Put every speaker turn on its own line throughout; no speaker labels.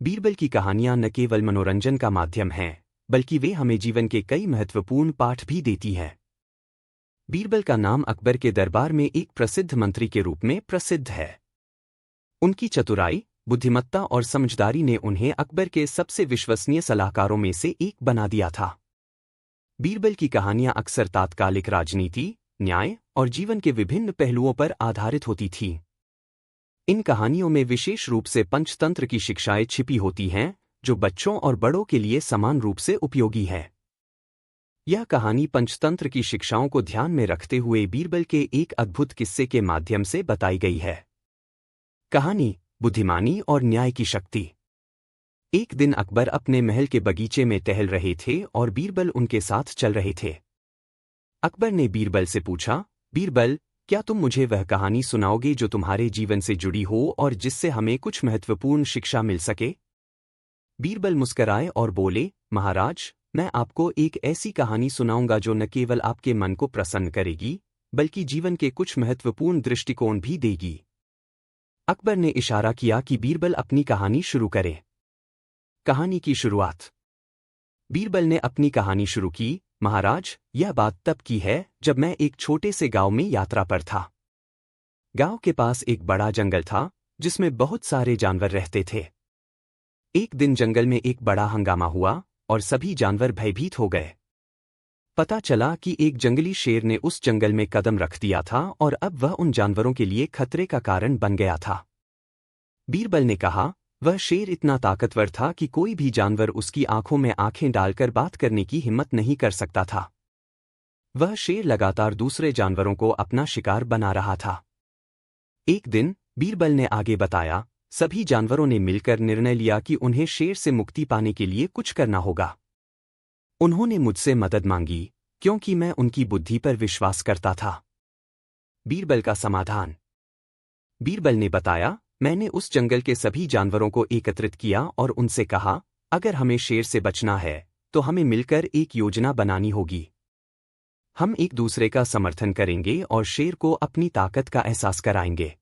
बीरबल की कहानियां न केवल मनोरंजन का माध्यम हैं, बल्कि वे हमें जीवन के कई महत्वपूर्ण पाठ भी देती हैं। बीरबल का नाम अकबर के दरबार में एक प्रसिद्ध मंत्री के रूप में प्रसिद्ध है। उनकी चतुराई, बुद्धिमत्ता और समझदारी ने उन्हें अकबर के सबसे विश्वसनीय सलाहकारों में से एक बना दिया था। बीरबल की कहानियां अक्सर तात्कालिक राजनीति, न्याय और जीवन के विभिन्न पहलुओं पर आधारित होती थीं। इन कहानियों में विशेष रूप से पंचतंत्र की शिक्षाएं छिपी होती हैं, जो बच्चों और बड़ों के लिए समान रूप से उपयोगी है। यह कहानी पंचतंत्र की शिक्षाओं को ध्यान में रखते हुए बीरबल के एक अद्भुत किस्से के माध्यम से बताई गई है। कहानी बुद्धिमानी और न्याय की शक्ति। एक दिन अकबर अपने महल के बगीचे में टहल रहे थे और बीरबल उनके साथ चल रहे थे। अकबर ने बीरबल से पूछा, बीरबल, क्या तुम मुझे वह कहानी सुनाओगे जो तुम्हारे जीवन से जुड़ी हो और जिससे हमें कुछ महत्वपूर्ण शिक्षा मिल सके? बीरबल मुस्कराए और बोले, महाराज, मैं आपको एक ऐसी कहानी सुनाऊंगा जो न केवल आपके मन को प्रसन्न करेगी, बल्कि जीवन के कुछ महत्वपूर्ण दृष्टिकोण भी देगी। अकबर ने इशारा किया कि बीरबल अपनी कहानी शुरू करे। कहानी की शुरुआत। बीरबल ने अपनी कहानी शुरू की, महाराज, यह बात तब की है जब मैं एक छोटे से गांव में यात्रा पर था। गांव के पास एक बड़ा जंगल था, जिसमें बहुत सारे जानवर रहते थे। एक दिन जंगल में एक बड़ा हंगामा हुआ और सभी जानवर भयभीत हो गए। पता चला कि एक जंगली शेर ने उस जंगल में कदम रख दिया था और अब वह उन जानवरों के लिए खतरे का कारण बन गया था। बीरबल ने कहा, वह शेर इतना ताकतवर था कि कोई भी जानवर उसकी आंखों में आंखें डालकर बात करने की हिम्मत नहीं कर सकता था। वह शेर लगातार दूसरे जानवरों को अपना शिकार बना रहा था। एक दिन, बीरबल ने आगे बताया, सभी जानवरों ने मिलकर निर्णय लिया कि उन्हें शेर से मुक्ति पाने के लिए कुछ करना होगा। उन्होंने मुझसे मदद मांगी, क्योंकि मैं उनकी बुद्धि पर विश्वास करता था। बीरबल का समाधान। बीरबल ने बताया, मैंने उस जंगल के सभी जानवरों को एकत्रित किया और उनसे कहा, अगर हमें शेर से बचना है, तो हमें मिलकर एक योजना बनानी होगी। हम एक दूसरे का समर्थन करेंगे और शेर को अपनी ताकत का एहसास कराएंगे।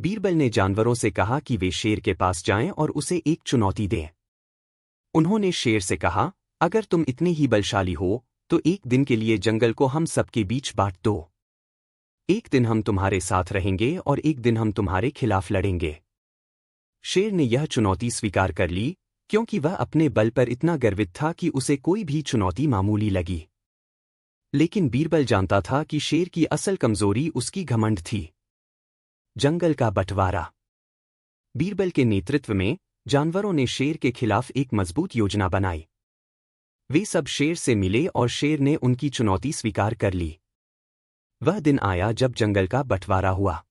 बीरबल ने जानवरों से कहा कि वे शेर के पास जाएं और उसे एक चुनौती दें। उन्होंने शेर से कहा, अगर तुम इतने ही बलशाली हो, तो एक दिन के लिए जंगल को हम सबके बीच बांट दो। एक दिन हम तुम्हारे साथ रहेंगे और एक दिन हम तुम्हारे खिलाफ लड़ेंगे। शेर ने यह चुनौती स्वीकार कर ली, क्योंकि वह अपने बल पर इतना गर्वित था कि उसे कोई भी चुनौती मामूली लगी। लेकिन बीरबल जानता था कि शेर की असल कमजोरी उसकी घमंड थी। जंगल का बंटवारा। बीरबल के नेतृत्व में जानवरों ने शेर के खिलाफ एक मजबूत योजना बनाई। वे सब शेर से मिले और शेर ने उनकी चुनौती स्वीकार कर ली। वह दिन आया जब जंगल का बंटवारा हुआ।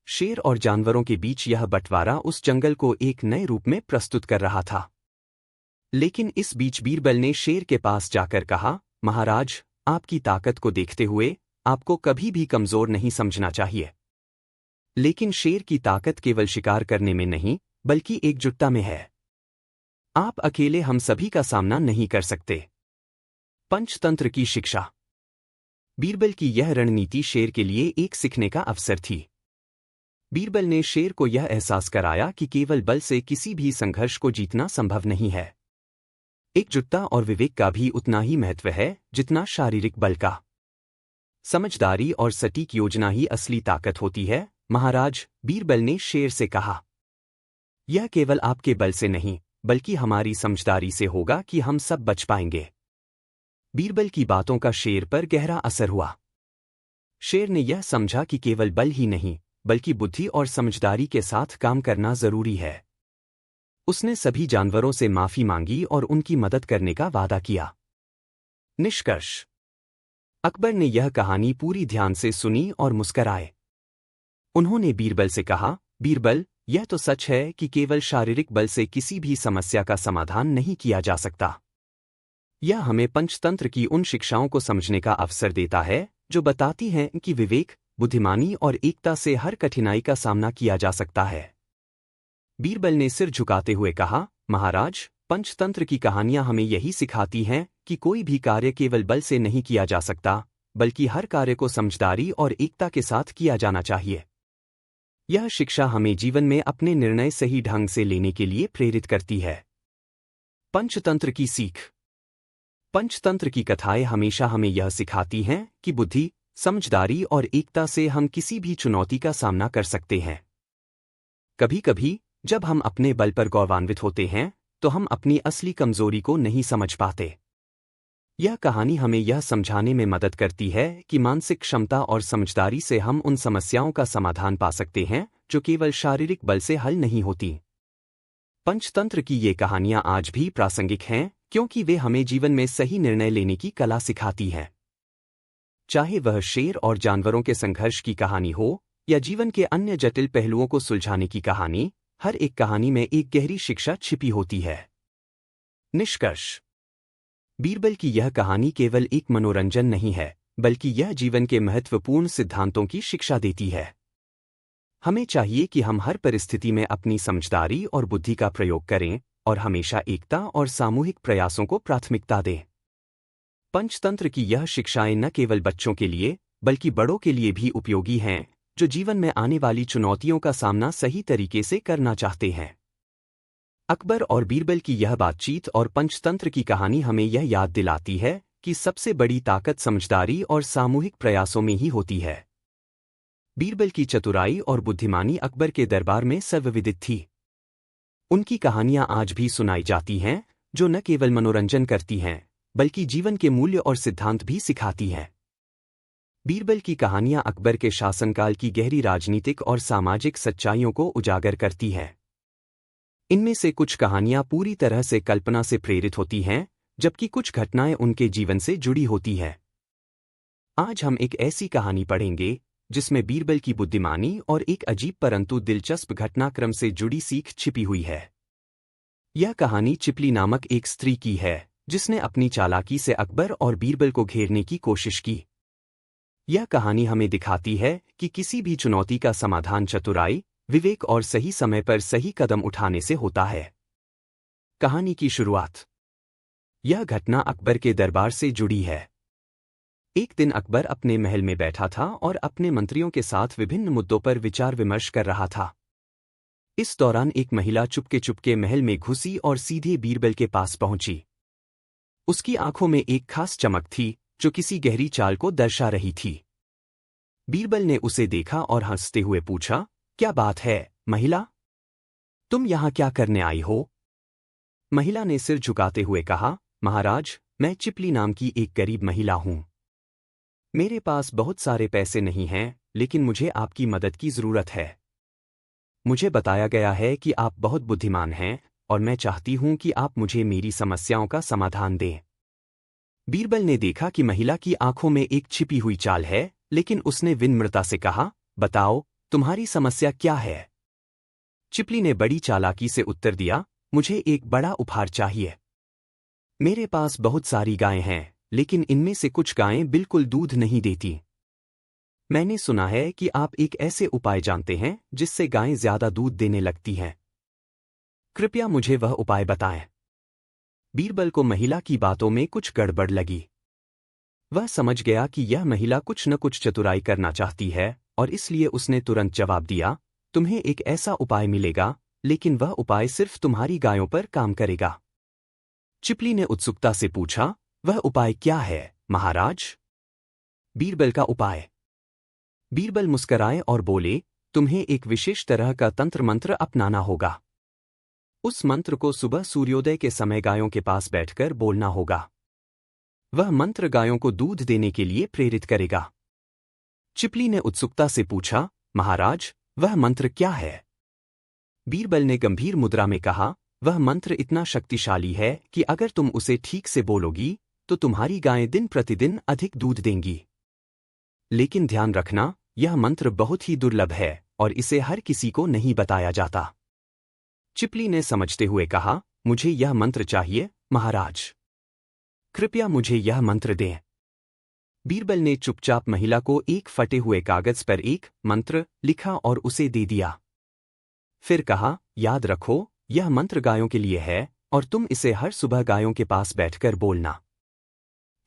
शेर और जानवरों के बीच यह बंटवारा उस जंगल को एक नए रूप में प्रस्तुत कर रहा था। लेकिन इस बीच बीरबल ने शेर के पास जाकर कहा, महाराज, आपकी ताकत को देखते हुए आपको कभी भी कमजोर नहीं समझना चाहिए। लेकिन शेर की ताकत केवल शिकार करने में नहीं, बल्कि एकजुटता में है। आप अकेले हम सभी का सामना नहीं कर सकते। पंचतंत्र की शिक्षा। बीरबल की यह रणनीति शेर के लिए एक सीखने का अवसर थी। बीरबल ने शेर को यह एहसास कराया कि केवल बल से किसी भी संघर्ष को जीतना संभव नहीं है। एकजुटता और विवेक का भी उतना ही महत्व है जितना शारीरिक बल का। समझदारी और सटीक योजना ही असली ताकत होती है, महाराज, बीरबल ने शेर से कहा। यह केवल आपके बल से नहीं, बल्कि हमारी समझदारी से होगा कि हम सब बच पाएंगे। बीरबल की बातों का शेर पर गहरा असर हुआ। शेर ने यह समझा कि केवल बल ही नहीं, बल्कि बुद्धि और समझदारी के साथ काम करना जरूरी है। उसने सभी जानवरों से माफी मांगी और उनकी मदद करने का वादा किया। निष्कर्ष। अकबर ने यह कहानी पूरी ध्यान से सुनी और मुस्कराए। उन्होंने बीरबल से कहा, बीरबल, यह तो सच है कि केवल शारीरिक बल से किसी भी समस्या का समाधान नहीं किया जा सकता। यह हमें पंचतंत्र की उन शिक्षाओं को समझने का अवसर देता है जो बताती हैं कि विवेक, बुद्धिमानी और एकता से हर कठिनाई का सामना किया जा सकता है। बीरबल ने सिर झुकाते हुए कहा, महाराज, पंचतंत्र की कहानियां हमें यही सिखाती हैं कि कोई भी कार्य केवल बल से नहीं किया जा सकता, बल्कि हर कार्य को समझदारी और एकता के साथ किया जाना चाहिए। यह शिक्षा हमें जीवन में अपने निर्णय सही ढंग से लेने के लिए प्रेरित करती है। पंचतंत्र की सीख। पंचतंत्र की कथाएं हमेशा हमें यह सिखाती हैं कि बुद्धि, समझदारी और एकता से हम किसी भी चुनौती का सामना कर सकते हैं। कभी कभी जब हम अपने बल पर गौरवान्वित होते हैं तो हम अपनी असली कमजोरी को नहीं समझ पाते। यह कहानी हमें यह समझाने में मदद करती है कि मानसिक क्षमता और समझदारी से हम उन समस्याओं का समाधान पा सकते हैं जो केवल शारीरिक बल से हल नहीं होती। पंचतंत्र की ये कहानियां आज भी प्रासंगिक हैं क्योंकि वे हमें जीवन में सही निर्णय लेने की कला सिखाती हैं। चाहे वह शेर और जानवरों के संघर्ष की कहानी हो या जीवन के अन्य जटिल पहलुओं को सुलझाने की कहानी, हर एक कहानी में एक गहरी शिक्षा छिपी होती है। निष्कर्ष। बीरबल की यह कहानी केवल एक मनोरंजन नहीं है, बल्कि यह जीवन के महत्वपूर्ण सिद्धांतों की शिक्षा देती है। हमें चाहिए कि हम हर परिस्थिति में अपनी समझदारी और बुद्धि का प्रयोग करें और हमेशा एकता और सामूहिक प्रयासों को प्राथमिकता दें। पंचतंत्र की यह शिक्षाएं न केवल बच्चों के लिए बल्कि बड़ों के लिए भी उपयोगी हैं, जो जीवन में आने वाली चुनौतियों का सामना सही तरीके से करना चाहते हैं। अकबर और बीरबल की यह बातचीत और पंचतंत्र की कहानी हमें यह याद दिलाती है कि सबसे बड़ी ताकत समझदारी और सामूहिक प्रयासों में ही होती है। बीरबल की चतुराई और बुद्धिमानी अकबर के दरबार में सर्वविदित थी। उनकी कहानियां आज भी सुनाई जाती हैं, जो न केवल मनोरंजन करती हैं बल्कि जीवन के मूल्य और सिद्धांत भी सिखाती हैं। बीरबल की कहानियां अकबर के शासनकाल की गहरी राजनीतिक और सामाजिक सच्चाइयों को उजागर करती हैं। इनमें से कुछ कहानियां पूरी तरह से कल्पना से प्रेरित होती हैं, जबकि कुछ घटनाएं उनके जीवन से जुड़ी होती हैं। आज हम एक ऐसी कहानी पढ़ेंगे जिसमें बीरबल की बुद्धिमानी और एक अजीब परंतु दिलचस्प घटनाक्रम से जुड़ी सीख छिपी हुई है। यह कहानी चिपली नामक एक स्त्री की है, जिसने अपनी चालाकी से अकबर और बीरबल को घेरने की कोशिश की। यह कहानी हमें दिखाती है कि किसी भी चुनौती का समाधान चतुराई, विवेक और सही समय पर सही कदम उठाने से होता है। कहानी की शुरुआत। यह घटना अकबर के दरबार से जुड़ी है। एक दिन अकबर अपने महल में बैठा था और अपने मंत्रियों के साथ विभिन्न मुद्दों पर विचार विमर्श कर रहा था। इस दौरान एक महिला चुपके चुपके महल में घुसी और सीधे बीरबल के पास पहुंची। उसकी आंखों में एक खास चमक थी जो किसी गहरी चाल को दर्शा रही थी। बीरबल ने उसे देखा और हंसते हुए पूछा, क्या बात है, महिला? तुम यहां क्या करने आई हो? महिला ने सिर झुकाते हुए कहा, महाराज, मैं चिपली नाम की एक गरीब महिला हूं। मेरे पास बहुत सारे पैसे नहीं हैं, लेकिन मुझे आपकी मदद की जरूरत है। मुझे बताया गया है कि आप बहुत बुद्धिमान हैं और मैं चाहती हूं कि आप मुझे मेरी समस्याओं का समाधान दें। बीरबल ने देखा कि महिला की आंखों में एक छिपी हुई चाल है, लेकिन उसने विनम्रता से कहा, बताओ, तुम्हारी समस्या क्या है? चिपली ने बड़ी चालाकी से उत्तर दिया, मुझे एक बड़ा उपहार चाहिए। मेरे पास बहुत सारी गायें हैं, लेकिन इनमें से कुछ गायें बिल्कुल दूध नहीं देती। मैंने सुना है कि आप एक ऐसे उपाय जानते हैं जिससे गायें ज्यादा दूध देने लगती हैं। कृपया मुझे वह उपाय बताएं। बीरबल को महिला की बातों में कुछ गड़बड़ लगी। वह समझ गया कि यह महिला कुछ न कुछ चतुराई करना चाहती है और इसलिए उसने तुरंत जवाब दिया, तुम्हें एक ऐसा उपाय मिलेगा, लेकिन वह उपाय सिर्फ तुम्हारी गायों पर काम करेगा। चिपली ने उत्सुकता से पूछा, वह उपाय क्या है, महाराज? बीरबल का उपाय। बीरबल मुस्कराए और बोले, तुम्हें एक विशेष तरह का तंत्र मंत्र अपनाना होगा। उस मंत्र को सुबह सूर्योदय के समय गायों के पास बैठकर बोलना होगा। वह मंत्र गायों को दूध देने के लिए प्रेरित करेगा। चिपली ने उत्सुकता से पूछा, महाराज, वह मंत्र क्या है? बीरबल ने गंभीर मुद्रा में कहा, वह मंत्र इतना शक्तिशाली है कि अगर तुम उसे ठीक से बोलोगी तो तुम्हारी गायें दिन प्रतिदिन अधिक दूध देंगी। लेकिन ध्यान रखना, यह मंत्र बहुत ही दुर्लभ है और इसे हर किसी को नहीं बताया जाता। चिपली ने समझते हुए कहा, मुझे यह मंत्र चाहिए, महाराज। कृपया मुझे यह मंत्र दें। बीरबल ने चुपचाप महिला को एक फटे हुए कागज पर एक मंत्र लिखा और उसे दे दिया। फिर कहा, याद रखो, यह मंत्र गायों के लिए है और तुम इसे हर सुबह गायों के पास बैठकर बोलना।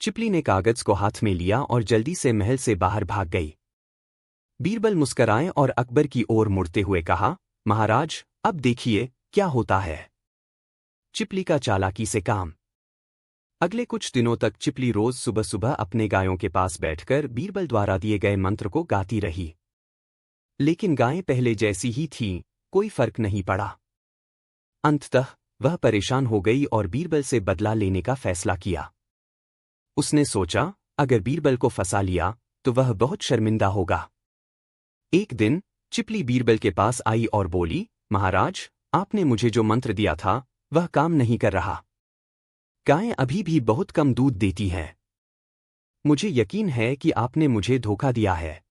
चिपली ने कागज को हाथ में लिया और जल्दी से महल से बाहर भाग गई। बीरबल मुस्कराए और अकबर की ओर मुड़ते हुए कहा, महाराज, अब देखिए क्या होता है। चिपली का चालाकी से काम। अगले कुछ दिनों तक चिपली रोज सुबह सुबह अपने गायों के पास बैठकर बीरबल द्वारा दिए गए मंत्र को गाती रही। लेकिन गायें पहले जैसी ही थीं, कोई फर्क नहीं पड़ा। अंततः वह परेशान हो गई और बीरबल से बदला लेने का फैसला किया। उसने सोचा, अगर बीरबल को फंसा लिया तो वह बहुत शर्मिंदा होगा। एक दिन चिपली बीरबल के पास आई और बोली, महाराज, आपने मुझे जो मंत्र दिया था वह काम नहीं कर रहा। गायें अभी भी बहुत कम दूध देती हैं। मुझे यकीन है कि आपने मुझे धोखा दिया है।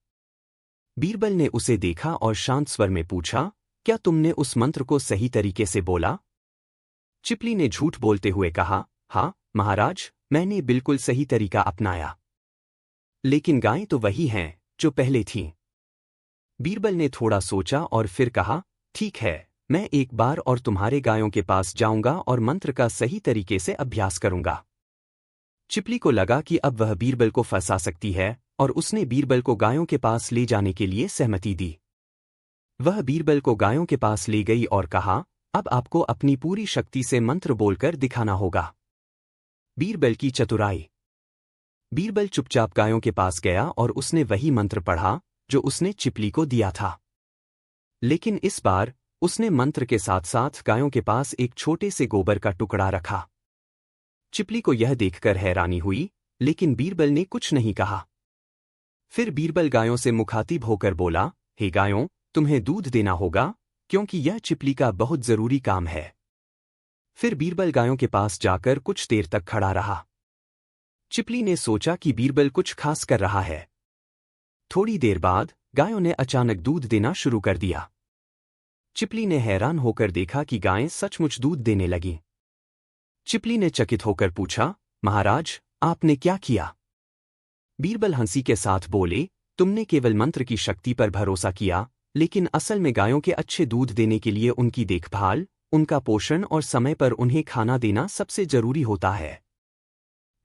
बीरबल ने उसे देखा और शांत स्वर में पूछा, क्या तुमने उस मंत्र को सही तरीके से बोला? चिपली ने झूठ बोलते हुए कहा, हाँ महाराज, मैंने बिल्कुल सही तरीका अपनाया। लेकिन गायें तो वही हैं जो पहले थीं। बीरबल ने थोड़ा सोचा और फिर कहा, ठीक है, मैं एक बार और तुम्हारे गायों के पास जाऊंगा और मंत्र का सही तरीके से अभ्यास करूंगा। चिपली को लगा कि अब वह बीरबल को फंसा सकती है और उसने बीरबल को गायों के पास ले जाने के लिए सहमति दी। वह बीरबल को गायों के पास ले गई और कहा, अब आपको अपनी पूरी शक्ति से मंत्र बोलकर दिखाना होगा। बीरबल की चतुराई। बीरबल चुपचाप गायों के पास गया और उसने वही मंत्र पढ़ा जो उसने चिपली को दिया था। लेकिन इस बार उसने मंत्र के साथ साथ गायों के पास एक छोटे से गोबर का टुकड़ा रखा। चिपली को यह देखकर हैरानी हुई, लेकिन बीरबल ने कुछ नहीं कहा। फिर बीरबल गायों से मुखातिब होकर बोला, हे गायों, तुम्हें दूध देना होगा, क्योंकि यह चिपली का बहुत जरूरी काम है। फिर बीरबल गायों के पास जाकर कुछ देर तक खड़ा रहा। चिपली ने सोचा कि बीरबल कुछ खास कर रहा है। थोड़ी देर बाद गायों ने अचानक दूध देना शुरू कर दिया। चिपली ने हैरान होकर देखा कि गायें सचमुच दूध देने लगीं। चिपली ने चकित होकर पूछा, महाराज, आपने क्या किया? बीरबल हंसी के साथ बोले, तुमने केवल मंत्र की शक्ति पर भरोसा किया, लेकिन असल में गायों के अच्छे दूध देने के लिए उनकी देखभाल, उनका पोषण और समय पर उन्हें खाना देना सबसे जरूरी होता है।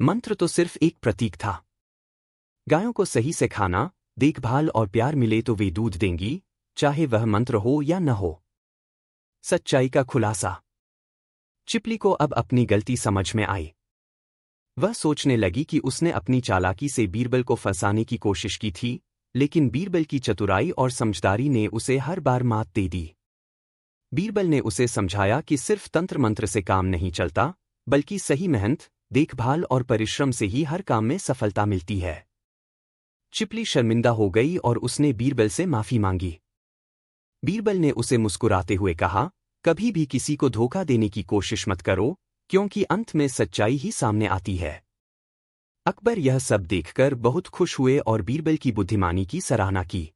मंत्र तो सिर्फ एक प्रतीक था। गायों को सही से खाना, देखभाल और प्यार मिले तो वे दूध देंगी, चाहे वह मंत्र हो या न हो। सच्चाई का खुलासा। चिपली को अब अपनी गलती समझ में आई। वह सोचने लगी कि उसने अपनी चालाकी से बीरबल को फंसाने की कोशिश की थी, लेकिन बीरबल की चतुराई और समझदारी ने उसे हर बार मात दे दी। बीरबल ने उसे समझाया कि सिर्फ तंत्र मंत्र से काम नहीं चलता, बल्कि सही मेहनत, देखभाल और परिश्रम से ही हर काम में सफलता मिलती है। चिपली शर्मिंदा हो गई और उसने बीरबल से माफी मांगी। बीरबल ने उसे मुस्कुराते हुए कहा, कभी भी किसी को धोखा देने की कोशिश मत करो, क्योंकि अंत में सच्चाई ही सामने आती है। अकबर यह सब देखकर बहुत खुश हुए और बीरबल की बुद्धिमानी की सराहना की।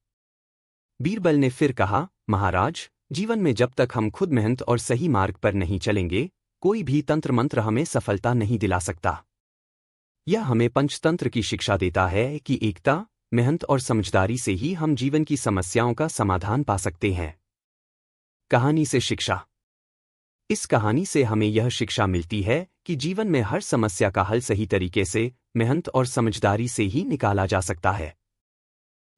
बीरबल ने फिर कहा, महाराज, जीवन में जब तक हम खुद मेहनत और सही मार्ग पर नहीं चलेंगे, कोई भी तंत्र मंत्र हमें सफलता नहीं दिला सकता। यह हमें पंचतंत्र की शिक्षा देता है कि एकता, मेहनत और समझदारी से ही हम जीवन की समस्याओं का समाधान पा सकते हैं। कहानी से शिक्षा। इस कहानी से हमें यह शिक्षा मिलती है कि जीवन में हर समस्या का हल सही तरीके से, मेहनत और समझदारी से ही निकाला जा सकता है।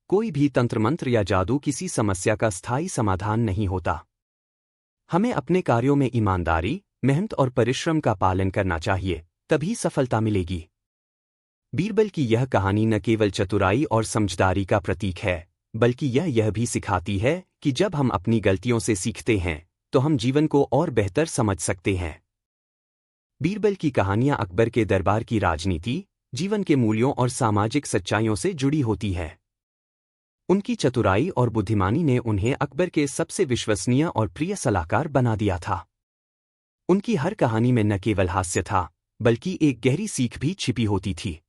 कोई भी तंत्र मंत्र या जादू किसी समस्या का स्थायी समाधान नहीं होता। हमें अपने कार्यों में ईमानदारी, मेहनत और परिश्रम का पालन करना चाहिए, तभी सफलता मिलेगी। बीरबल की यह कहानी न केवल चतुराई और समझदारी का प्रतीक है, बल्कि यह भी सिखाती है कि जब हम अपनी गलतियों से सीखते हैं, तो हम जीवन को और बेहतर समझ सकते हैं। बीरबल की कहानियां अकबर के दरबार की राजनीति, जीवन के मूल्यों और सामाजिक सच्चाइयों से जुड़ी होती है। उनकी चतुराई और बुद्धिमानी ने उन्हें अकबर के सबसे विश्वसनीय और प्रिय सलाहकार बना दिया था। उनकी हर कहानी में न केवल हास्य था, बल्कि एक गहरी सीख भी छिपी होती थी।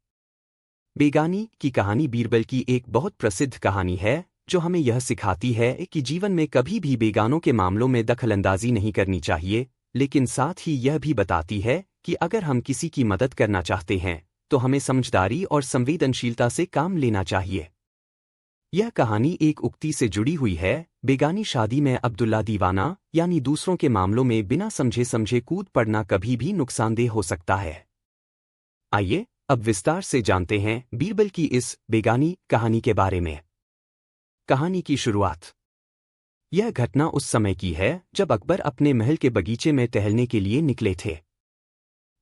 बेगानी की कहानी बीरबल की एक बहुत प्रसिद्ध कहानी है, जो हमें यह सिखाती है कि जीवन में कभी भी बेगानों के मामलों में दखलंदाजी नहीं करनी चाहिए, लेकिन साथ ही यह भी बताती है कि अगर हम किसी की मदद करना चाहते हैं, तो हमें समझदारी और संवेदनशीलता से काम लेना चाहिए। यह कहानी एक उक्ति से जुड़ी हुई है, बेगानी शादी में अब्दुल्ला दीवाना, यानी दूसरों के मामलों में बिना समझे समझे कूद पड़ना कभी भी नुकसानदेह हो सकता है। आइए अब विस्तार से जानते हैं बीरबल की इस बेगानी कहानी के बारे में। कहानी की शुरुआत। यह घटना उस समय की है जब अकबर अपने महल के बगीचे में टहलने के लिए निकले थे।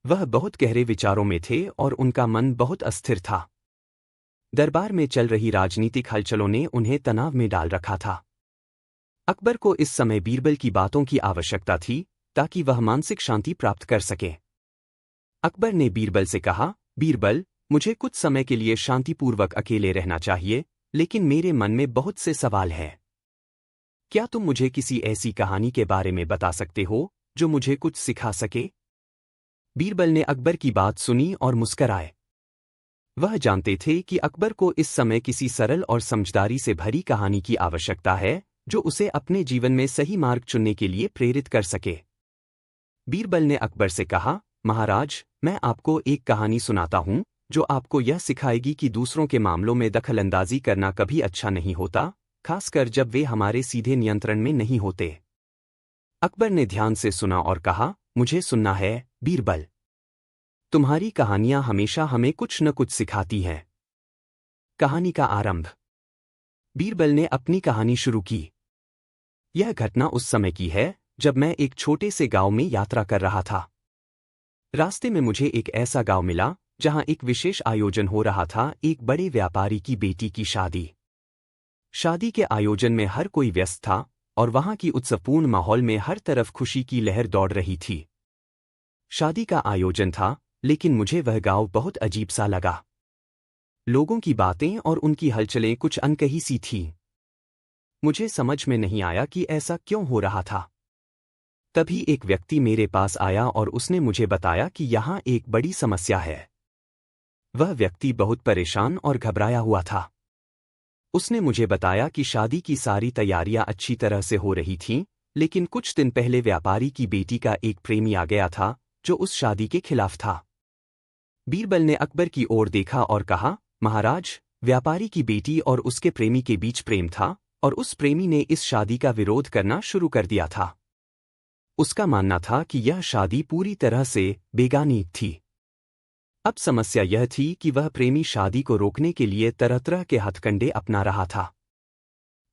वह बहुत गहरे विचारों में थे और उनका मन बहुत अस्थिर था। दरबार में चल रही राजनीतिक हलचलों ने उन्हें तनाव में डाल रखा था। अकबर को इस समय बीरबल की बातों की आवश्यकता थी ताकि वह मानसिक शांति प्राप्त कर सके। अकबर ने बीरबल से कहा, बीरबल, मुझे कुछ समय के लिए शांतिपूर्वक अकेले रहना चाहिए, लेकिन मेरे मन में बहुत से सवाल हैं। क्या तुम मुझे किसी ऐसी कहानी के बारे में बता सकते हो जो मुझे कुछ सिखा सके? बीरबल ने अकबर की बात सुनी और मुस्कराए। वह जानते थे कि अकबर को इस समय किसी सरल और समझदारी से भरी कहानी की आवश्यकता है जो उसे अपने जीवन में सही मार्ग चुनने के लिए प्रेरित कर सके। बीरबल ने अकबर से कहा, महाराज, मैं आपको एक कहानी सुनाता हूं जो आपको यह सिखाएगी कि दूसरों के मामलों में दखलंदाजी करना कभी अच्छा नहीं होता, खासकर जब वे हमारे सीधे नियंत्रण में नहीं होते। अकबर ने ध्यान से सुना और कहा, मुझे सुनना है, बीरबल। तुम्हारी कहानियां हमेशा हमें कुछ न कुछ सिखाती हैं। कहानी का आरंभ। बीरबल ने अपनी कहानी शुरू की। यह घटना उस समय की है जब मैं एक छोटे से गांव में यात्रा कर रहा था। रास्ते में मुझे एक ऐसा गांव मिला जहां एक विशेष आयोजन हो रहा था, एक बड़े व्यापारी की बेटी की शादी। शादी के आयोजन में हर कोई व्यस्त था और वहां की उत्सवपूर्ण माहौल में हर तरफ खुशी की लहर दौड़ रही थी। शादी का आयोजन था, लेकिन मुझे वह गांव बहुत अजीब सा लगा। लोगों की बातें और उनकी हलचलें कुछ अनकही सी थीं। मुझे समझ में नहीं आया कि ऐसा क्यों हो रहा था। तभी एक व्यक्ति मेरे पास आया और उसने मुझे बताया कि यहाँ एक बड़ी समस्या है। वह व्यक्ति बहुत परेशान और घबराया हुआ था। उसने मुझे बताया कि शादी की सारी तैयारियां अच्छी तरह से हो रही थीं, लेकिन कुछ दिन पहले व्यापारी की बेटी का एक प्रेमी आ गया था जो उस शादी के खिलाफ था। बीरबल ने अकबर की ओर देखा और कहा, महाराज, व्यापारी की बेटी और उसके प्रेमी के बीच प्रेम था और उस प्रेमी ने इस शादी का विरोध करना शुरू कर दिया था। उसका मानना था कि यह शादी पूरी तरह से बेगानी थी। अब समस्या यह थी कि वह प्रेमी शादी को रोकने के लिए तरह तरह के हथकंडे अपना रहा था।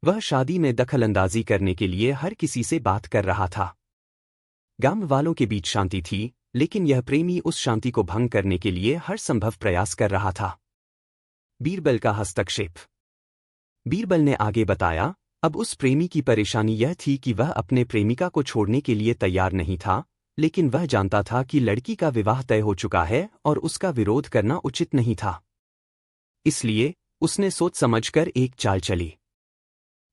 वह शादी में दखलंदाजी करने के लिए हर किसी से बात कर रहा था। गांव वालों के बीच शांति थी, लेकिन यह प्रेमी उस शांति को भंग करने के लिए हर संभव प्रयास कर रहा था। बीरबल का हस्तक्षेप। बीरबल ने आगे बताया, अब उस प्रेमी की परेशानी यह थी कि वह अपने प्रेमिका को छोड़ने के लिए तैयार नहीं था, लेकिन वह जानता था कि लड़की का विवाह तय हो चुका है और उसका विरोध करना उचित नहीं था। इसलिए उसने सोच समझकर एक चाल चली।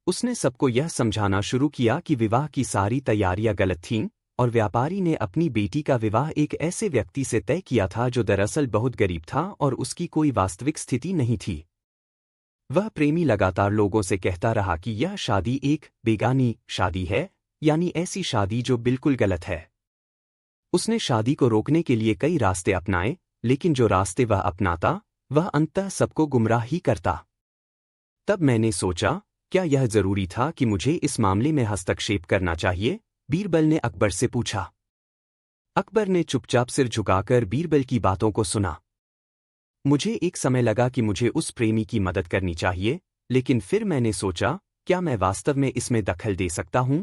उसने सबको यह समझाना शुरू किया कि विवाह की सारी तैयारियां गलत थीं और व्यापारी ने अपनी बेटी का विवाह एक ऐसे व्यक्ति से तय किया था जो दरअसल बहुत गरीब था और उसकी कोई वास्तविक स्थिति नहीं थी। वह प्रेमी लगातार लोगों से कहता रहा कि यह शादी एक बेगानी शादी है, यानी ऐसी शादी जो बिल्कुल गलत है। उसने शादी को रोकने के लिए कई रास्ते अपनाए, लेकिन जो रास्ते वह अपनाता, वह अंततः सबको गुमराह ही करता। तब मैंने सोचा, क्या यह जरूरी था कि मुझे इस मामले में हस्तक्षेप करना चाहिए? बीरबल ने अकबर से पूछा। अकबर ने चुपचाप सिर झुकाकर बीरबल की बातों को सुना। मुझे एक समय लगा कि मुझे उस प्रेमी की मदद करनी चाहिए, लेकिन फिर मैंने सोचा, क्या मैं वास्तव में इसमें दखल दे सकता हूं?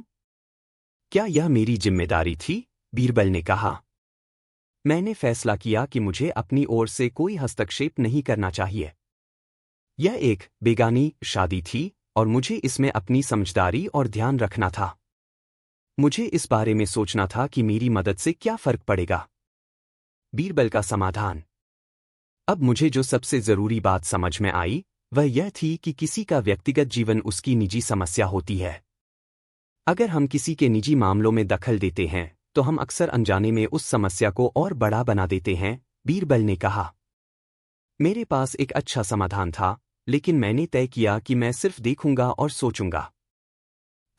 क्या यह मेरी जिम्मेदारी थी? बीरबल ने कहा। मैंने फैसला किया कि मुझे अपनी ओर से कोई हस्तक्षेप नहीं करना चाहिए। यह एक बेगानी शादी थी और मुझे इसमें अपनी समझदारी और ध्यान रखना था। मुझे इस बारे में सोचना था कि मेरी मदद से क्या फर्क पड़ेगा। बीरबल का समाधान। अब मुझे जो सबसे जरूरी बात समझ में आई, वह यह थी कि किसी का व्यक्तिगत जीवन उसकी निजी समस्या होती है। अगर हम किसी के निजी मामलों में दखल देते हैं तो हम अक्सर अनजाने में उस समस्या को और बड़ा बना देते हैं, बीरबल ने कहा। मेरे पास एक अच्छा समाधान था, लेकिन मैंने तय किया कि मैं सिर्फ देखूंगा और सोचूंगा।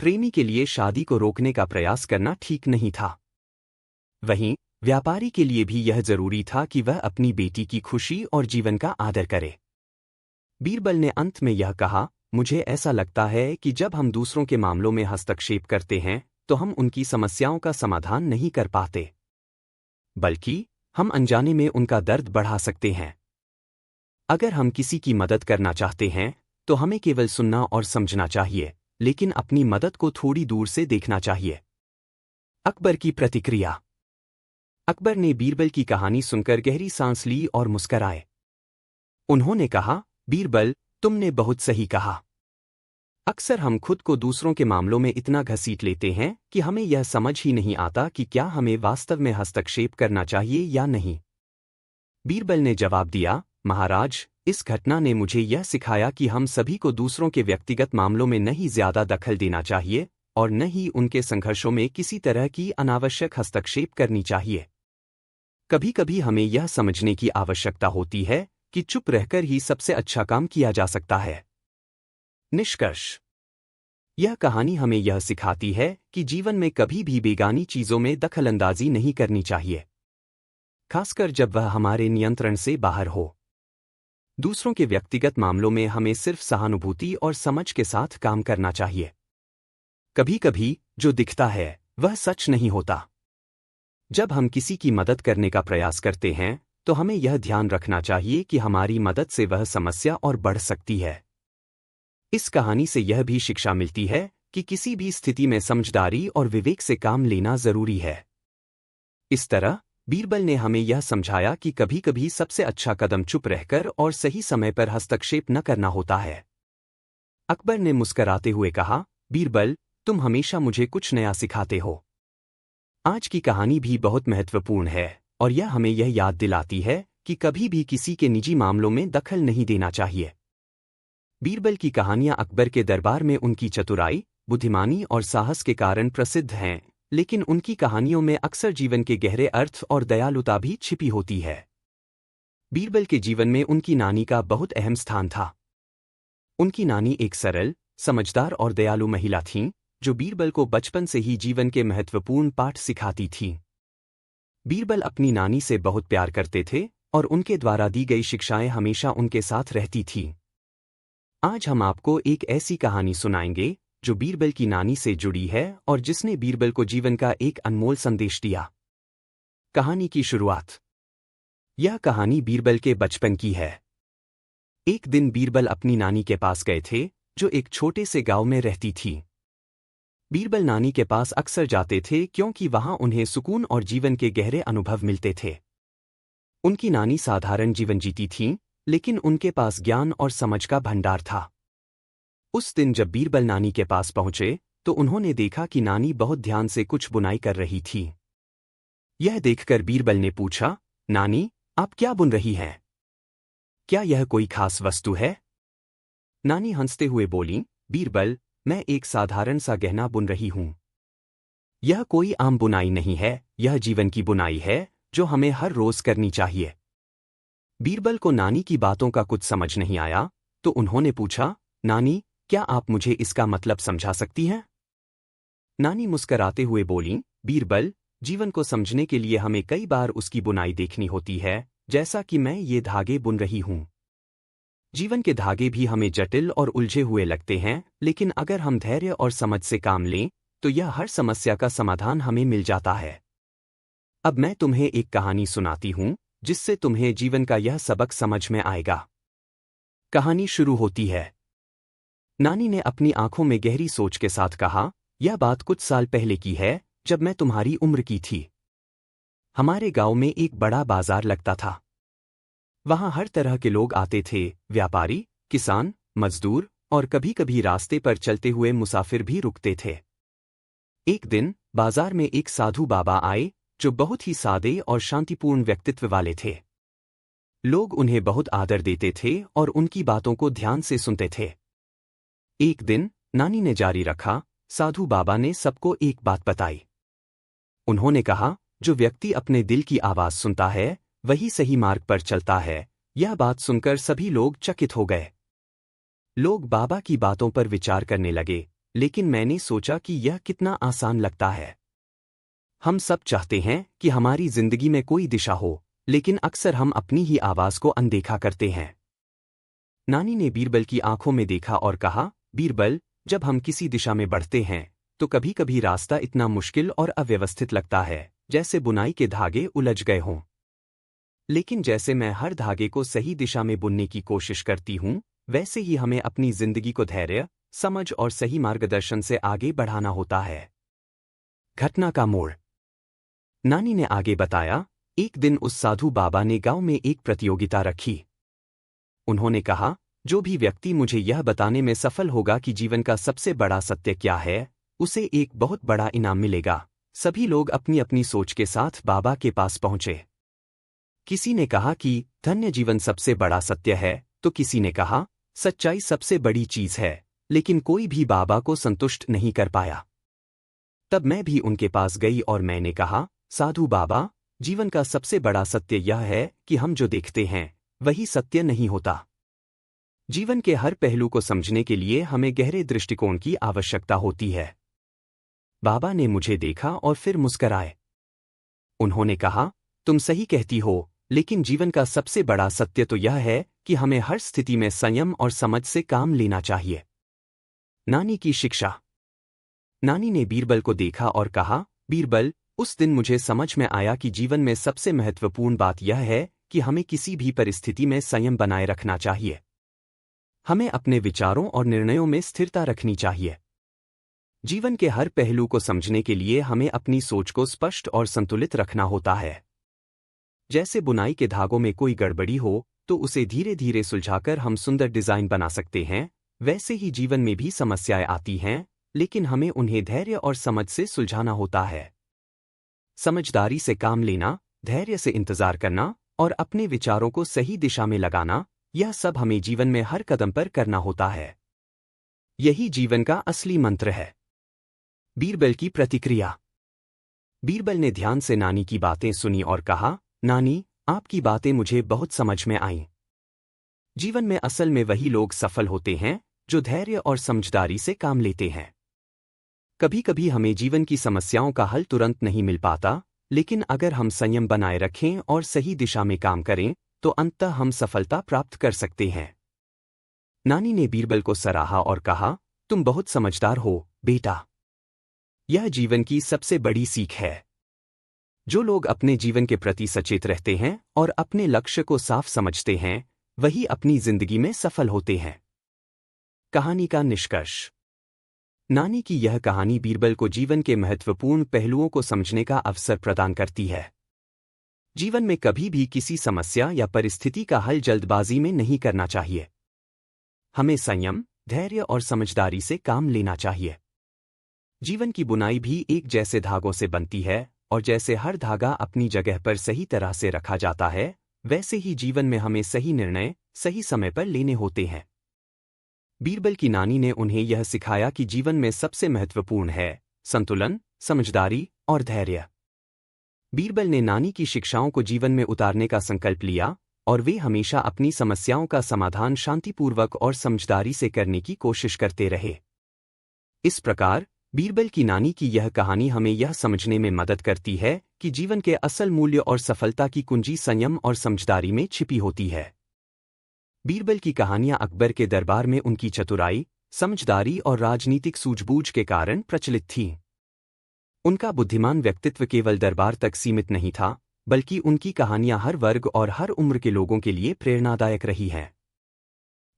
प्रेमी के लिए शादी को रोकने का प्रयास करना ठीक नहीं था। वहीं व्यापारी के लिए भी यह जरूरी था कि वह अपनी बेटी की खुशी और जीवन का आदर करे। बीरबल ने अंत में यह कहा, मुझे ऐसा लगता है कि जब हम दूसरों के मामलों में हस्तक्षेप करते हैं तो हम उनकी समस्याओं का समाधान नहीं कर पाते, बल्कि हम अनजाने में उनका दर्द बढ़ा सकते हैं। अगर हम किसी की मदद करना चाहते हैं तो हमें केवल सुनना और समझना चाहिए, लेकिन अपनी मदद को थोड़ी दूर से देखना चाहिए। अकबर की प्रतिक्रिया। अकबर ने बीरबल की कहानी सुनकर गहरी सांस ली और मुस्कराए। उन्होंने कहा, बीरबल, तुमने बहुत सही कहा। अक्सर हम खुद को दूसरों के मामलों में इतना घसीट लेते हैं कि हमें यह समझ ही नहीं आता कि क्या हमें वास्तव में हस्तक्षेप करना चाहिए या नहीं। बीरबल ने जवाब दिया, महाराज, इस घटना ने मुझे यह सिखाया कि हम सभी को दूसरों के व्यक्तिगत मामलों में नहीं ज्यादा दखल देना चाहिए और न ही उनके संघर्षों में किसी तरह की अनावश्यक हस्तक्षेप करनी चाहिए। कभी कभी हमें यह समझने की आवश्यकता होती है कि चुप रहकर ही सबसे अच्छा काम किया जा सकता है। निष्कर्ष। यह कहानी हमें यह सिखाती है कि जीवन में कभी भी बेगानी चीजों में दखलंदाजी नहीं करनी चाहिए, खासकर जब वह हमारे नियंत्रण से बाहर हो। दूसरों के व्यक्तिगत मामलों में हमें सिर्फ सहानुभूति और समझ के साथ काम करना चाहिए। कभी कभी जो दिखता है वह सच नहीं होता। जब हम किसी की मदद करने का प्रयास करते हैं तो हमें यह ध्यान रखना चाहिए कि हमारी मदद से वह समस्या और बढ़ सकती है। इस कहानी से यह भी शिक्षा मिलती है कि किसी भी स्थिति में समझदारी और विवेक से काम लेना जरूरी है। इस तरह बीरबल ने हमें यह समझाया कि कभी कभी सबसे अच्छा कदम चुप रहकर और सही समय पर हस्तक्षेप न करना होता है। अकबर ने मुस्कराते हुए कहा, बीरबल, तुम हमेशा मुझे कुछ नया सिखाते हो। आज की कहानी भी बहुत महत्वपूर्ण है और यह हमें यह याद दिलाती है कि कभी भी किसी के निजी मामलों में दखल नहीं देना चाहिए। बीरबल की कहानियां अकबर के दरबार में उनकी चतुराई, बुद्धिमानी और साहस के कारण प्रसिद्ध हैं, लेकिन उनकी कहानियों में अक्सर जीवन के गहरे अर्थ और दयालुता भी छिपी होती है। बीरबल के जीवन में उनकी नानी का बहुत अहम स्थान था। उनकी नानी एक सरल, समझदार और दयालु महिला थीं, जो बीरबल को बचपन से ही जीवन के महत्वपूर्ण पाठ सिखाती थीं। बीरबल अपनी नानी से बहुत प्यार करते थे और उनके द्वारा दी गई शिक्षाएं हमेशा उनके साथ रहती थीं। आज हम आपको एक ऐसी कहानी सुनाएंगे जो बीरबल की नानी से जुड़ी है और जिसने बीरबल को जीवन का एक अनमोल संदेश दिया। कहानी की शुरुआत। यह कहानी बीरबल के बचपन की है। एक दिन बीरबल अपनी नानी के पास गए थे, जो एक छोटे से गांव में रहती थी। बीरबल नानी के पास अक्सर जाते थे क्योंकि वहां उन्हें सुकून और जीवन के गहरे अनुभव मिलते थे। उनकी नानी साधारण जीवन जीती थीं, लेकिन उनके पास ज्ञान और समझ का भंडार था। उस दिन जब बीरबल नानी के पास पहुंचे तो उन्होंने देखा कि नानी बहुत ध्यान से कुछ बुनाई कर रही थी। यह देखकर बीरबल ने पूछा, नानी, आप क्या बुन रही हैं? क्या यह कोई खास वस्तु है? नानी हंसते हुए बोली, बीरबल, मैं एक साधारण सा गहना बुन रही हूं। यह कोई आम बुनाई नहीं है, यह जीवन की बुनाई है जो हमें हर रोज करनी चाहिए। बीरबल को नानी की बातों का कुछ समझ नहीं आया, तो उन्होंने पूछा, नानी, क्या आप मुझे इसका मतलब समझा सकती हैं? नानी मुस्कराते हुए बोली, बीरबल, जीवन को समझने के लिए हमें कई बार उसकी बुनाई देखनी होती है, जैसा कि मैं ये धागे बुन रही हूं। जीवन के धागे भी हमें जटिल और उलझे हुए लगते हैं, लेकिन अगर हम धैर्य और समझ से काम लें तो यह हर समस्या का समाधान हमें मिल जाता है। अब मैं तुम्हें एक कहानी सुनाती हूं जिससे तुम्हें जीवन का यह सबक समझ में आएगा। कहानी शुरू होती है। नानी ने अपनी आंखों में गहरी सोच के साथ कहा, यह बात कुछ साल पहले की है, जब मैं तुम्हारी उम्र की थी। हमारे गांव में एक बड़ा बाजार लगता था। वहां हर तरह के लोग आते थे, व्यापारी, किसान, मजदूर और कभी कभी रास्ते पर चलते हुए मुसाफिर भी रुकते थे। एक दिन बाजार में एक साधु बाबा आए, जो बहुत ही सादे और शांतिपूर्ण व्यक्तित्व वाले थे। लोग उन्हें बहुत आदर देते थे और उनकी बातों को ध्यान से सुनते थे। एक दिन नानी ने जारी रखा, साधु बाबा ने सबको एक बात बताई। उन्होंने कहा, जो व्यक्ति अपने दिल की आवाज सुनता है वही सही मार्ग पर चलता है। यह बात सुनकर सभी लोग चकित हो गए। लोग बाबा की बातों पर विचार करने लगे, लेकिन मैंने सोचा कि यह कितना आसान लगता है। हम सब चाहते हैं कि हमारी जिंदगी में कोई दिशा हो, लेकिन अक्सर हम अपनी ही आवाज को अनदेखा करते हैं। नानी ने बीरबल की आंखों में देखा और कहा, बीरबल, जब हम किसी दिशा में बढ़ते हैं तो कभी कभी रास्ता इतना मुश्किल और अव्यवस्थित लगता है, जैसे बुनाई के धागे उलझ गए हों। लेकिन जैसे मैं हर धागे को सही दिशा में बुनने की कोशिश करती हूँ, वैसे ही हमें अपनी जिंदगी को धैर्य, समझ और सही मार्गदर्शन से आगे बढ़ाना होता है। घटना का मोड़। नानी ने आगे बताया, एक दिन उस साधु बाबा ने गांव में एक प्रतियोगिता रखी। उन्होंने कहा, जो भी व्यक्ति मुझे यह बताने में सफल होगा कि जीवन का सबसे बड़ा सत्य क्या है, उसे एक बहुत बड़ा इनाम मिलेगा। सभी लोग अपनी अपनी सोच के साथ बाबा के पास पहुंचे। किसी ने कहा कि धन्य जीवन सबसे बड़ा सत्य है, तो किसी ने कहा सच्चाई सबसे बड़ी चीज है, लेकिन कोई भी बाबा को संतुष्ट नहीं कर पाया। तब मैं भी उनके पास गई और मैंने कहा, साधु बाबा, जीवन का सबसे बड़ा सत्य यह है कि हम जो देखते हैं वही सत्य नहीं होता। जीवन के हर पहलू को समझने के लिए हमें गहरे दृष्टिकोण की आवश्यकता होती है। बाबा ने मुझे देखा और फिर मुस्कराए। उन्होंने कहा, तुम सही कहती हो, लेकिन जीवन का सबसे बड़ा सत्य तो यह है कि हमें हर स्थिति में संयम और समझ से काम लेना चाहिए। नानी की शिक्षा। नानी ने बीरबल को देखा और कहा, बीरबल, उस दिन मुझे समझ में आया कि जीवन में सबसे महत्वपूर्ण बात यह है कि हमें किसी भी परिस्थिति में संयम बनाए रखना चाहिए। हमें अपने विचारों और निर्णयों में स्थिरता रखनी चाहिए। जीवन के हर पहलू को समझने के लिए हमें अपनी सोच को स्पष्ट और संतुलित रखना होता है। जैसे बुनाई के धागों में कोई गड़बड़ी हो तो उसे धीरे धीरे सुलझाकर हम सुंदर डिजाइन बना सकते हैं, वैसे ही जीवन में भी समस्याएं आती हैं, लेकिन हमें उन्हें धैर्य और समझ से सुलझाना होता है। समझदारी से काम लेना, धैर्य से इंतजार करना और अपने विचारों को सही दिशा में लगाना, यह सब हमें जीवन में हर कदम पर करना होता है। यही जीवन का असली मंत्र है। बीरबल की प्रतिक्रिया। बीरबल ने ध्यान से नानी की बातें सुनी और कहा, नानी, आपकी बातें मुझे बहुत समझ में आईं। जीवन में असल में वही लोग सफल होते हैं जो धैर्य और समझदारी से काम लेते हैं। कभी कभी हमें जीवन की समस्याओं का हल तुरंत नहीं मिल पाता, लेकिन अगर हम संयम बनाए रखें और सही दिशा में काम करें तो अंततः हम सफलता प्राप्त कर सकते हैं। नानी ने बीरबल को सराहा और कहा, तुम बहुत समझदार हो, बेटा। यह जीवन की सबसे बड़ी सीख है। जो लोग अपने जीवन के प्रति सचेत रहते हैं और अपने लक्ष्य को साफ समझते हैं, वही अपनी जिंदगी में सफल होते हैं। कहानी का निष्कर्ष। नानी की यह कहानी बीरबल को जीवन के महत्वपूर्ण पहलुओं को समझने का अवसर प्रदान करती है। जीवन में कभी भी किसी समस्या या परिस्थिति का हल जल्दबाजी में नहीं करना चाहिए। हमें संयम, धैर्य और समझदारी से काम लेना चाहिए। जीवन की बुनाई भी एक जैसे धागों से बनती है, और जैसे हर धागा अपनी जगह पर सही तरह से रखा जाता है, वैसे ही जीवन में हमें सही निर्णय सही समय पर लेने होते हैं। बीरबल की नानी ने उन्हें यह सिखाया कि जीवन में सबसे महत्वपूर्ण है संतुलन, समझदारी और धैर्य। बीरबल ने नानी की शिक्षाओं को जीवन में उतारने का संकल्प लिया और वे हमेशा अपनी समस्याओं का समाधान शांतिपूर्वक और समझदारी से करने की कोशिश करते रहे। इस प्रकार बीरबल की नानी की यह कहानी हमें यह समझने में मदद करती है कि जीवन के असल मूल्य और सफलता की कुंजी संयम और समझदारी में छिपी होती है। बीरबल की कहानियां अकबर के दरबार में उनकी चतुराई, समझदारी और राजनीतिक सूझबूझ के कारण प्रचलित थीं। उनका बुद्धिमान व्यक्तित्व केवल दरबार तक सीमित नहीं था, बल्कि उनकी कहानियां हर वर्ग और हर उम्र के लोगों के लिए प्रेरणादायक रही हैं।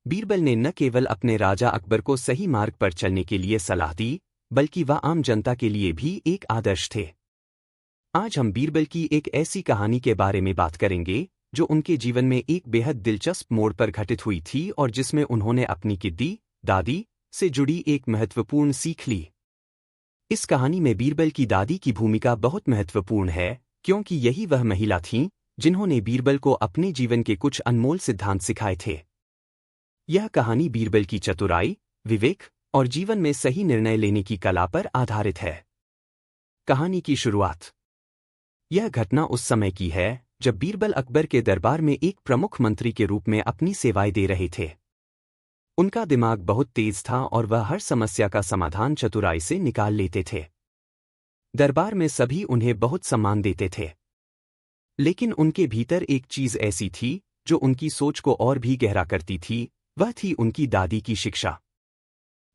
बीरबल ने न केवल अपने राजा अकबर को सही मार्ग पर चलने के लिए सलाह दी, बल्कि वह आम जनता के लिए भी एक आदर्श थे। आज हम बीरबल की एक ऐसी कहानी के बारे में बात करेंगे जो उनके जीवन में एक बेहद दिलचस्प मोड़ पर घटित हुई थी और जिसमें उन्होंने अपनी किद्दी, दादी से जुड़ी एक महत्वपूर्ण सीख ली। इस कहानी में बीरबल की दादी की भूमिका बहुत महत्वपूर्ण है, क्योंकि यही वह महिला थीं जिन्होंने बीरबल को अपने जीवन के कुछ अनमोल सिद्धांत सिखाए थे। यह कहानी बीरबल की चतुराई, विवेक और जीवन में सही निर्णय लेने की कला पर आधारित है। कहानी की शुरुआत। यह घटना उस समय की है जब बीरबल अकबर के दरबार में एक प्रमुख मंत्री के रूप में अपनी सेवाएं दे रहे थे। उनका दिमाग बहुत तेज था और वह हर समस्या का समाधान चतुराई से निकाल लेते थे। दरबार में सभी उन्हें बहुत सम्मान देते थे। लेकिन उनके भीतर एक चीज ऐसी थी जो उनकी सोच को और भी गहरा करती थी, वह थी उनकी दादी की शिक्षा।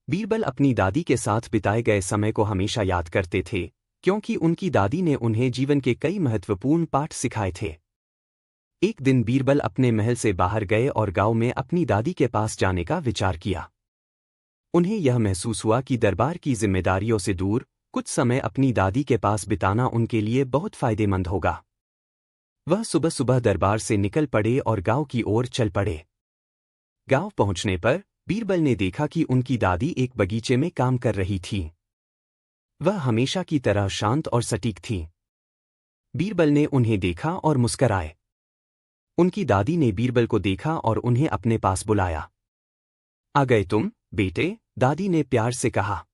बीरबल अपनी दादी के साथ बिताए गए समय को हमेशा याद करते थे, क्योंकि उनकी दादी ने उन्हें जीवन के कई महत्वपूर्ण पाठ सिखाए थे। एक दिन बीरबल अपने महल से बाहर गए और गांव में अपनी दादी के पास जाने का विचार किया। उन्हें यह महसूस हुआ कि दरबार की जिम्मेदारियों से दूर कुछ समय अपनी दादी के पास बिताना उनके लिए बहुत फायदेमंद होगा। वह सुबह सुबह दरबार से निकल पड़े और गांव की ओर चल पड़े। गांव पहुंचने पर बीरबल ने देखा कि उनकी दादी एक बगीचे में काम कर रही थी। वह हमेशा की तरह शांत और सटीक थी। बीरबल ने उन्हें देखा और मुस्कराए। उनकी दादी ने बीरबल को देखा और उन्हें अपने पास बुलाया। आ गए तुम, बेटे, दादी ने प्यार से कहा।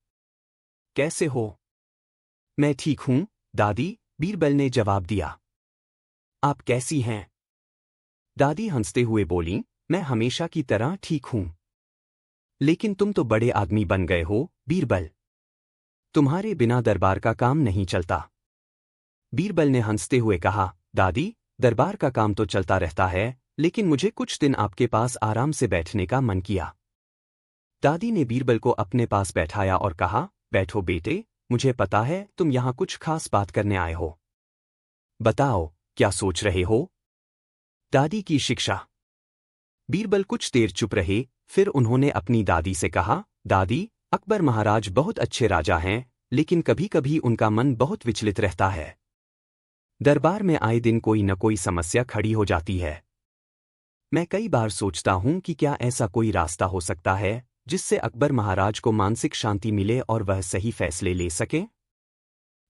कैसे हो? मैं ठीक हूं, दादी, बीरबल ने जवाब दिया। आप कैसी हैं? दादी हंसते हुए बोली, मैं हमेशा की तरह ठीक हूं। लेकिन तुम तो बड़े आदमी बन गए हो, बीरबल। तुम्हारे बिना दरबार का काम नहीं चलता। बीरबल ने हंसते हुए कहा, दादी, दरबार का काम तो चलता रहता है, लेकिन मुझे कुछ दिन आपके पास आराम से बैठने का मन किया। दादी ने बीरबल को अपने पास बैठाया और कहा, बैठो बेटे, मुझे पता है तुम यहां कुछ खास बात करने आए हो। बताओ, क्या सोच रहे हो? दादी की शिक्षा। बीरबल कुछ देर चुप रहे, फिर उन्होंने अपनी दादी से कहा, दादी, अकबर महाराज बहुत अच्छे राजा हैं, लेकिन कभी कभी उनका मन बहुत विचलित रहता है। दरबार में आए दिन कोई न कोई समस्या खड़ी हो जाती है। मैं कई बार सोचता हूं कि क्या ऐसा कोई रास्ता हो सकता है जिससे अकबर महाराज को मानसिक शांति मिले और वह सही फैसले ले सकें?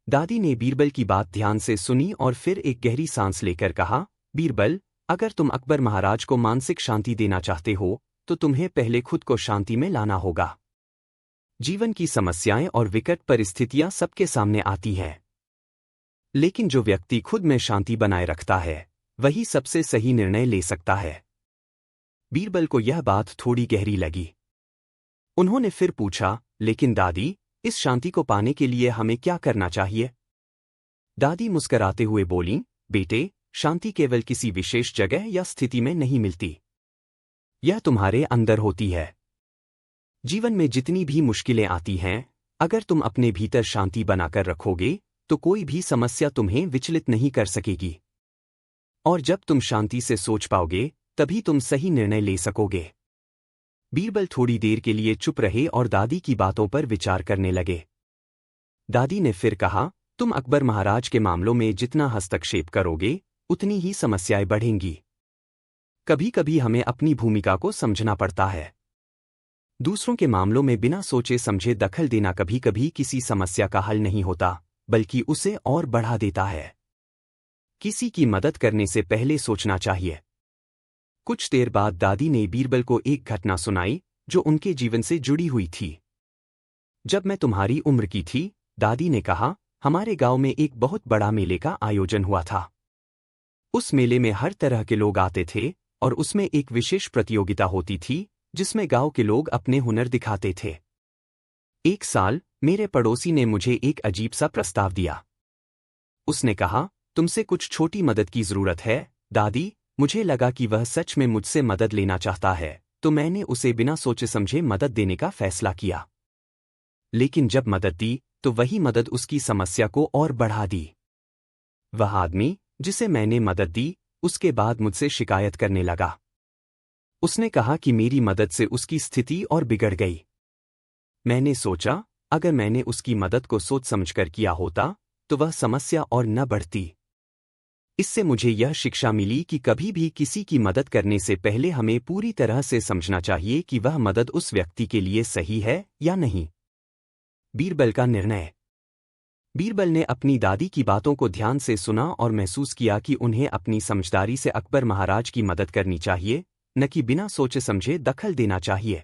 दादी ने बीरबल की बात ध्यान से सुनी और फिर एक गहरी सांस लेकर कहा, बीरबल, अगर तुम अकबर महाराज को मानसिक शांति देना चाहते हो तो तुम्हें पहले खुद को शांति में लाना होगा। जीवन की समस्याएं और विकट परिस्थितियां सबके सामने आती हैं, लेकिन जो व्यक्ति खुद में शांति बनाए रखता है वही सबसे सही निर्णय ले सकता है। बीरबल को यह बात थोड़ी गहरी लगी। उन्होंने फिर पूछा, लेकिन दादी, इस शांति को पाने के लिए हमें क्या करना चाहिए? दादी मुस्कराते हुए बोलीं, बेटे, शांति केवल किसी विशेष जगह या स्थिति में नहीं मिलती। यह तुम्हारे अंदर होती है। जीवन में जितनी भी मुश्किलें आती हैं, अगर तुम अपने भीतर शांति बनाकर रखोगे तो कोई भी समस्या तुम्हें विचलित नहीं कर सकेगी। और जब तुम शांति से सोच पाओगे तभी तुम सही निर्णय ले सकोगे। बीरबल थोड़ी देर के लिए चुप रहे और दादी की बातों पर विचार करने लगे। दादी ने फिर कहा, तुम अकबर महाराज के मामलों में जितना हस्तक्षेप करोगे उतनी ही समस्याएं बढ़ेंगी। कभी कभी हमें अपनी भूमिका को समझना पड़ता है। दूसरों के मामलों में बिना सोचे समझे दखल देना कभी कभी किसी समस्या का हल नहीं होता, बल्कि उसे और बढ़ा देता है। किसी की मदद करने से पहले सोचना चाहिए। कुछ देर बाद दादी ने बीरबल को एक घटना सुनाई जो उनके जीवन से जुड़ी हुई थी। जब मैं तुम्हारी उम्र की थी, दादी ने कहा, हमारे गांव में एक बहुत बड़ा मेले का आयोजन हुआ था। उस मेले में हर तरह के लोग आते थे और उसमें एक विशेष प्रतियोगिता होती थी जिसमें गांव के लोग अपने हुनर दिखाते थे। एक साल मेरे पड़ोसी ने मुझे एक अजीब सा प्रस्ताव दिया। उसने कहा, तुमसे कुछ छोटी मदद की जरूरत है, दादी। मुझे लगा कि वह सच में मुझसे मदद लेना चाहता है, तो मैंने उसे बिना सोचे समझे मदद देने का फैसला किया। लेकिन जब मदद दी तो वही मदद उसकी समस्या को और बढ़ा दी। वह आदमी जिसे मैंने मदद दी उसके बाद मुझसे शिकायत करने लगा। उसने कहा कि मेरी मदद से उसकी स्थिति और बिगड़ गई। मैंने सोचा, अगर मैंने उसकी मदद को सोच समझकर किया होता तो वह समस्या और न बढ़ती। इससे मुझे यह शिक्षा मिली कि कभी भी किसी की मदद करने से पहले हमें पूरी तरह से समझना चाहिए कि वह मदद उस व्यक्ति के लिए सही है या नहीं। बीरबल का निर्णय। बीरबल ने अपनी दादी की बातों को ध्यान से सुना और महसूस किया कि उन्हें अपनी समझदारी से अकबर महाराज की मदद करनी चाहिए, न कि बिना सोचे समझे दखल देना चाहिए।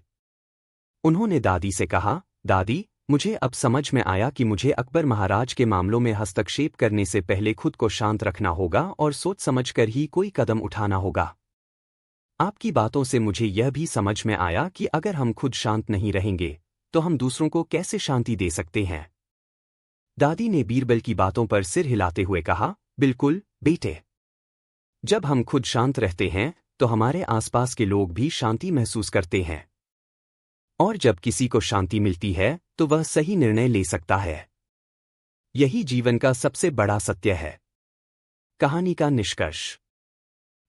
उन्होंने दादी से कहा, दादी, मुझे अब समझ में आया कि मुझे अकबर महाराज के मामलों में हस्तक्षेप करने से पहले खुद को शांत रखना होगा और सोच समझकर ही कोई कदम उठाना होगा। आपकी बातों से मुझे यह भी समझ में आया कि अगर हम खुद शांत नहीं रहेंगे तो हम दूसरों को कैसे शांति दे सकते हैं। दादी ने बीरबल की बातों पर सिर हिलाते हुए कहा, बिल्कुल बेटे। जब हम खुद शांत रहते हैं तो हमारे आसपास के लोग भी शांति महसूस करते हैं, और जब किसी को शांति मिलती है तो वह सही निर्णय ले सकता है। यही जीवन का सबसे बड़ा सत्य है। कहानी का निष्कर्ष।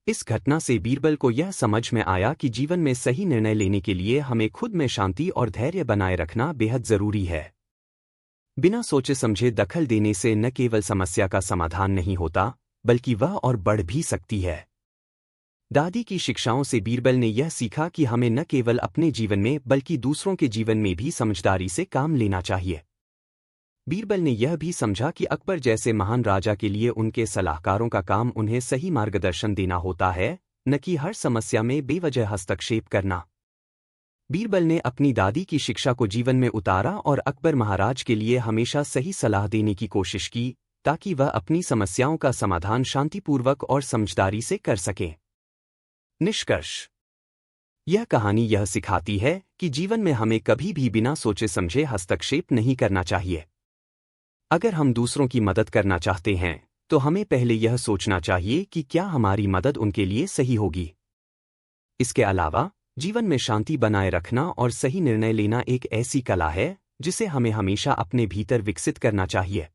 इस घटना से बीरबल को यह समझ में आया कि जीवन में सही निर्णय लेने के लिए हमें खुद में शांति और धैर्य बनाए रखना बेहद जरूरी है। बिना सोचे समझे दखल देने से न केवल समस्या का समाधान नहीं होता, बल्कि वह और बढ़ भी सकती है। दादी की शिक्षाओं से बीरबल ने यह सीखा कि हमें न केवल अपने जीवन में बल्कि दूसरों के जीवन में भी समझदारी से काम लेना चाहिए। बीरबल ने यह भी समझा कि अकबर जैसे महान राजा के लिए उनके सलाहकारों का काम उन्हें सही मार्गदर्शन देना होता है, न कि हर समस्या में बेवजह हस्तक्षेप करना। बीरबल ने अपनी दादी की शिक्षा को जीवन में उतारा और अकबर महाराज के लिए हमेशा सही सलाह देने की कोशिश की, ताकि वह अपनी समस्याओं का समाधान शांतिपूर्वक और समझदारी से कर सकें। निष्कर्ष: यह कहानी यह सिखाती है कि जीवन में हमें कभी भी बिना सोचे समझे हस्तक्षेप नहीं करना चाहिए। अगर हम दूसरों की मदद करना चाहते हैं, तो हमें पहले यह सोचना चाहिए कि क्या हमारी मदद उनके लिए सही होगी। इसके अलावा जीवन में शांति बनाए रखना और सही निर्णय लेना एक ऐसी कला है जिसे हमें हमेशा अपने भीतर विकसित करना चाहिए।